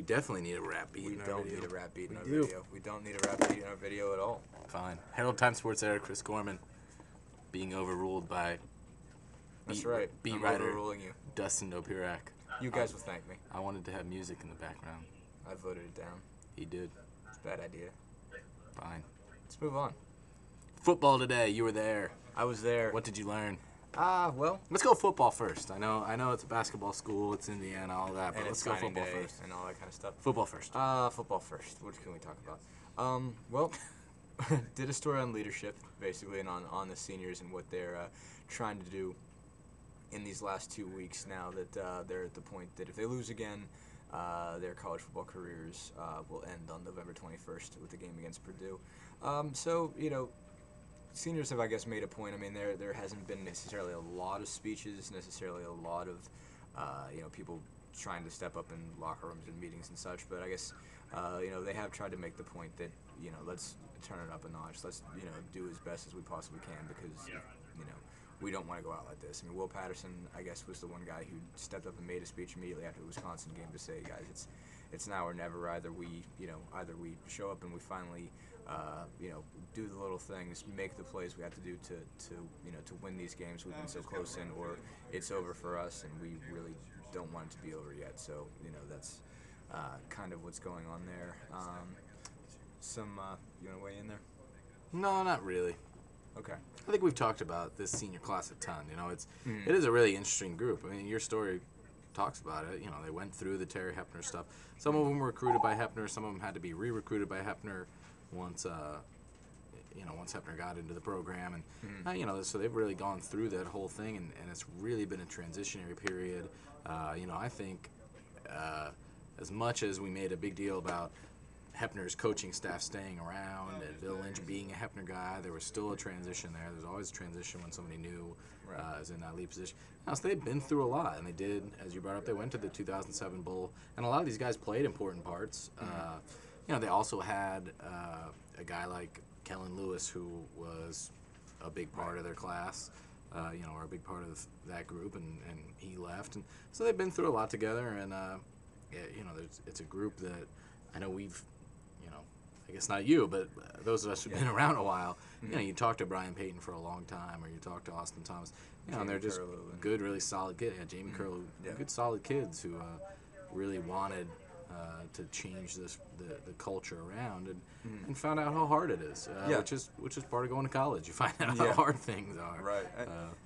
definitely need a rap beat in our don't video. need a rap beat in our do. video. We don't need a rap beat in our video at all. Fine. Herald-Times sports editor Chris Korman being overruled by That's right. beat I'm writer overruling you. Dustin Dopirak. You guys will thank me. I wanted to have music in the background. I voted it down. He did. It's a bad idea. Fine. Let's move on. Football today. You were there. I was there. What did you learn? Well, Let's go football first. I know it's a basketball school. It's Indiana, all that, but and let's it's go signing football day first. and all that kind of stuff. Football first. Football first. What can we talk about? Well, did a story on leadership, basically, and on the seniors and what they're trying to do in these last 2 weeks now that they're at the point that if they lose again, their college football careers will end on November 21st with the game against Purdue. So, seniors have, I guess, made a point. I mean, there hasn't been necessarily a lot of speeches, necessarily a lot of, people trying to step up in locker rooms and meetings and such. But I guess, they have tried to make the point that, let's turn it up a notch. Let's, do as best as we possibly can because, we don't want to go out like this. I mean, Will Patterson, I guess, was the one guy who stepped up and made a speech immediately after the Wisconsin game to say, guys, it's now or never. Either we show up and we finally, do the little things, make the plays we have to do to win these games we've been so close in, or it's over for us, and we really don't want it to be over yet. So, that's kind of what's going on there. You want to weigh in there? No, not really. Okay. I think we've talked about this senior class a ton. It is a really interesting group. I mean, your story talks about it. They went through the Terry Hepner stuff. Some of them were recruited by Hepner. Some of them had to be re-recruited by Hepner once Hepner got into the program. And, so they've really gone through that whole thing, and it's really been a transitionary period. I think as much as we made a big deal about Hepner's coaching staff staying around and Bill Lynch being a Hepner guy, there was still a transition there. There's always a transition when somebody new is in that lead position. So they've been through a lot, and they did, as you brought up, they went to the 2007 Bowl, and a lot of these guys played important parts. They also had a guy like Kellen Lewis, who was a big part of their class, or a big part of that group, and he left. And so they've been through a lot together, and, it's a group that I know we've, I guess not you, but those of us who've been around a while, you talk to Brian Payton for a long time, or you talk to Austin Thomas, and they're just good, really solid kids. Yeah, Jamie Curlew, good, solid kids who really wanted to change the culture around, and found out how hard it is, which is part of going to college. You find out how hard things are. Right.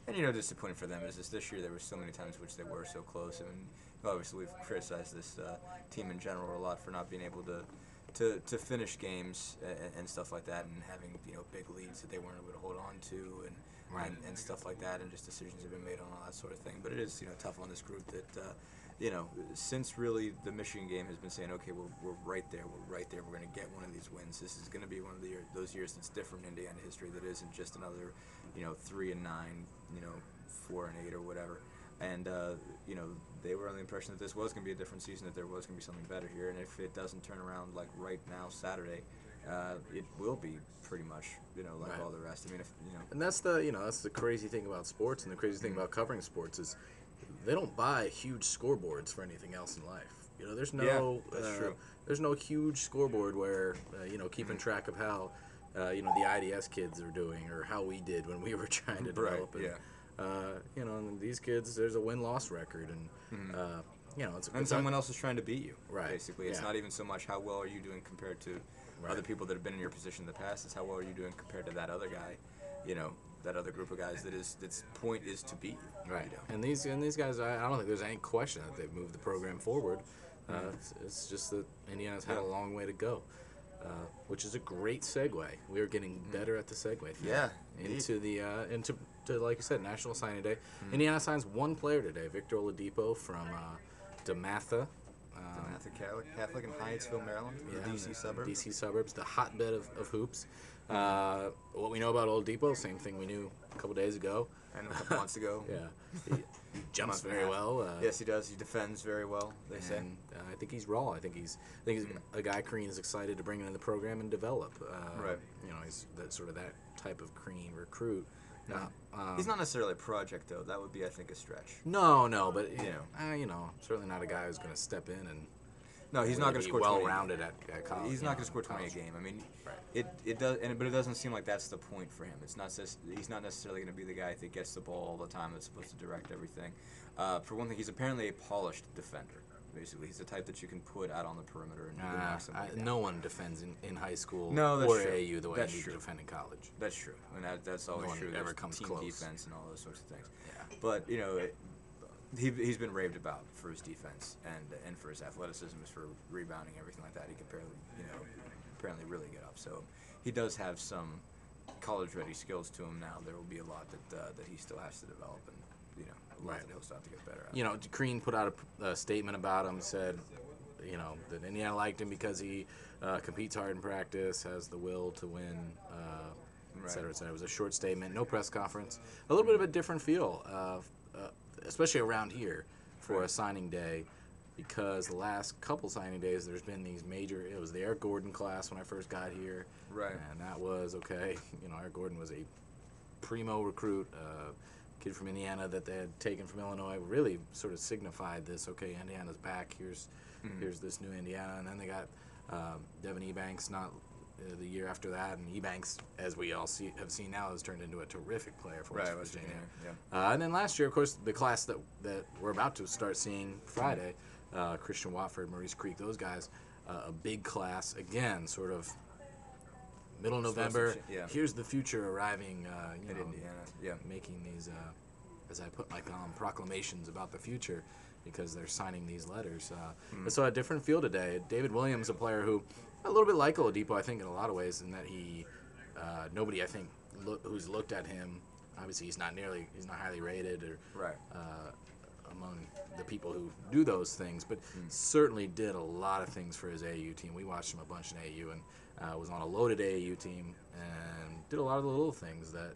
And disappointing for them is this year there were so many times which they were so close. I mean, obviously we've criticized this team in general a lot for not being able to finish games and stuff like that, and having big leads that they weren't able to hold on to, and stuff like that, and just decisions have been made on all that sort of thing. But it is tough on this group that since really the Michigan game has been saying, okay, we're right there, we're going to get one of these wins. This is going to be one of those years that's different in Indiana history, that isn't just another 3-9, 4-8 or whatever. And they were under the impression that this was going to be a different season, that there was going to be something better here. And if it doesn't turn around like right now, Saturday, it will be pretty much like all the rest. I mean, and that's the crazy thing about sports, and the crazy thing about covering sports is they don't buy huge scoreboards for anything else in life. There's no that's true. There's no huge scoreboard where keeping track of how the IDS kids are doing, or how we did when we were trying to develop it. And these kids, there's a win-loss record, and and someone else is trying to beat you. Right. Basically, it's not even so much how well are you doing compared to other people that have been in your position in the past. It's how well are you doing compared to that other guy, that other group of guys its point is to beat you. Right. And these guys, I don't think there's any question that they've moved the program forward. It's just that Indiana's had a long way to go. Which is a great segue. We are getting better at the segue. Into like you said, National Signing Day. Indiana signs one player today, Victor Oladipo from DeMatha. DeMatha Catholic in Hyattsville, Maryland, the D.C. suburbs. D.C. suburbs, the hotbed of hoops. What we know about Oladipo, same thing we knew a couple days ago. And a couple months ago. He jumps very well. Yes, he does. He defends very well, they say. I think he's raw. I think he's a guy Crean is excited to bring into the program and develop. Right. He's that type of Crean recruit. He's not necessarily a project, though. That would be, I think, a stretch. No, but certainly not a guy who's going to step in and No, he's not going to score 20. Well-rounded at college. He's not going to score 20 a game. I mean, right. it does, but it doesn't seem like that's the point for him. It's not just, he's not necessarily going to be the guy that gets the ball all the time that's supposed to direct everything. For one thing, he's apparently a polished defender. Basically, he's the type that you can put out on the perimeter and knock somebody down. No one defends in high school or AAU the way that's you need true. to defend in college. That's true, and that's always no true. One ever There's comes team close. Defense and all those sorts of things. Yeah. But he's been raved about for his defense and for his athleticism, for rebounding, everything like that. He can apparently really get up. So he does have some college-ready skills to him now. There will be a lot that he still has to develop, and a lot that he'll still have to get better at. Crean put out a statement about him, said, that Indiana liked him because he competes hard in practice, has the will to win, et cetera, et cetera. It was a short statement, no press conference. A little bit of a different feel, especially around here for a signing day, because the last couple signing days there's been these major. It was the Eric Gordon class when I first got here, right? And that was okay. Eric Gordon was a primo recruit. Kid from Indiana that they had taken from Illinois, really sort of signified this. Okay, Indiana's back. Here's this new Indiana, and then they got Devin Ebanks not the year after that, and Ebanks, as we all have seen now, has turned into a terrific player for West Virginia. Yeah. And then last year, of course, the class that we're about to start seeing Friday, Christian Watford, Maurice Creek, those guys, a big class again, sort of. Middle November. Here's the future arriving. In Indiana. Making these, as I put my column, proclamations about the future, because they're signing these letters. I saw a different feel today. David Williams, a player who, a little bit like Oladipo, I think, in a lot of ways, in that he, nobody I think who's looked at him. Obviously, he's not highly rated or among the people who do those things, but certainly did a lot of things for his AAU team. We watched him a bunch in AAU, and was on a loaded AAU team and did a lot of the little things that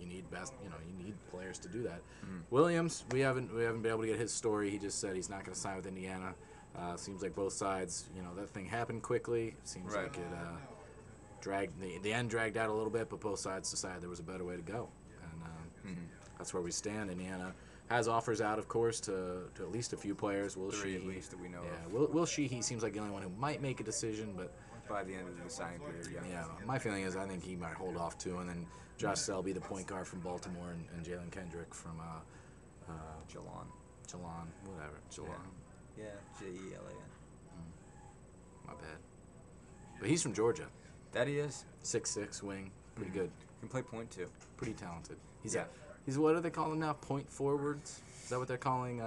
you need you need players to do that. Williams, we haven't been able to get his story. He just said he's not going to sign with Indiana. Seems like both sides, that thing happened quickly. Seems like it dragged the end dragged out a little bit, but both sides decided there was a better way to go, and that's where we stand. Indiana has offers out, of course, to at least a few players. Will Three, at least, that we know of. Will Sheehy seems like the only one who might make a decision, but by the end of the signing period, yeah. My feeling is I think he might hold off too, and then Josh Selby, the point guard from Baltimore, and Jalen Kendrick from Jalan, whatever. Jalan. Yeah, Jelan. My bad. But he's from Georgia. That he is. 6'6", wing, pretty good. Can play point too. Pretty talented. He's what do they call him now? Point forwards? Is that what they're calling?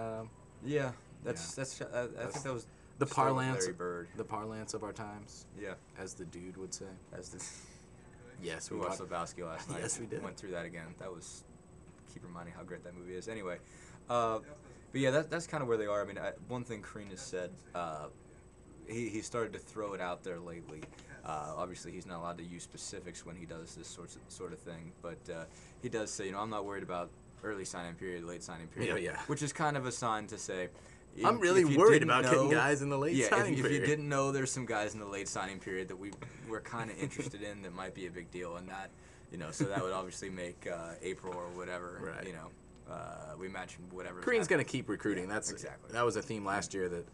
Yeah, I think that was the parlance. Larry Bird. The parlance of our times. Yeah, as the dude would say. Yes, we watched Lebowski last night. Yes, we did. Went through that again. That was keep reminding how great that movie is. Anyway, but yeah, that's kind of where they are. I mean, one thing Crean has said, he started to throw it out there lately. Obviously, he's not allowed to use specifics when he does this sort of thing, but he does say, I'm not worried about early signing period, late signing period, which is kind of a sign to say, I'm really worried about getting guys in the late signing period. If you didn't know, there's some guys in the late signing period that we're kind of interested in that might be a big deal, and that, so that would obviously make April or whatever, right. We imagine whatever. Crean's going to keep recruiting. Yeah, That's exactly. That was a theme last year that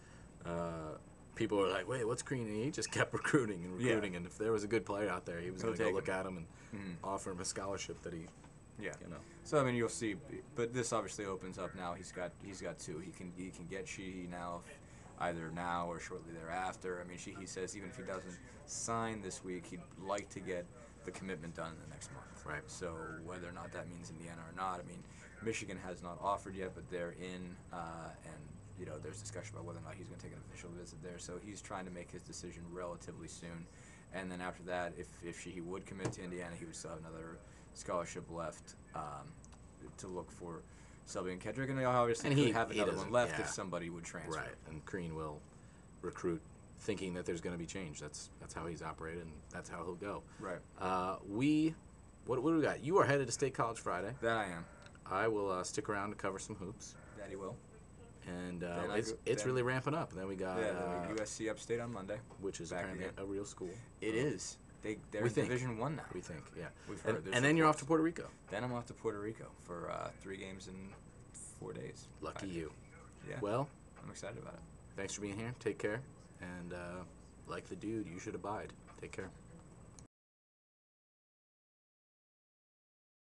people were like, wait, what's Crean? And he just kept recruiting, and if there was a good player out there, he was going to go look at him and offer him a scholarship that he. Yeah. So I mean, you'll see, but this obviously opens up now. He's got two. He can get Sheehy now, either now or shortly thereafter. I mean, Sheehy says even if he doesn't sign this week, he'd like to get the commitment done in the next month. Right. So whether or not that means Indiana or not, I mean, Michigan has not offered yet, but they're in, and there's discussion about whether or not he's going to take an official visit there. So he's trying to make his decision relatively soon, and then after that, if Sheehy would commit to Indiana, he would still have another scholarship left to look for Selby and Kendrick, and obviously he have another one left if somebody would transfer. Right, and Crean will recruit thinking that there's going to be change. That's how he's operated, and that's how he'll go. Right. What do we got? You are headed to State College Friday. That I am. I will stick around to cover some hoops. Daddy will. And it's really ramping up. And then we got USC Upstate on Monday, which is apparently a real school. It is. They're in Division I now. We think, yeah. We've heard. And then you're off to Puerto Rico. Then I'm off to Puerto Rico for 3 games in 4 days. Lucky you. Yeah. Well, I'm excited about it. Thanks for being here. Take care. And like the dude, you should abide. Take care.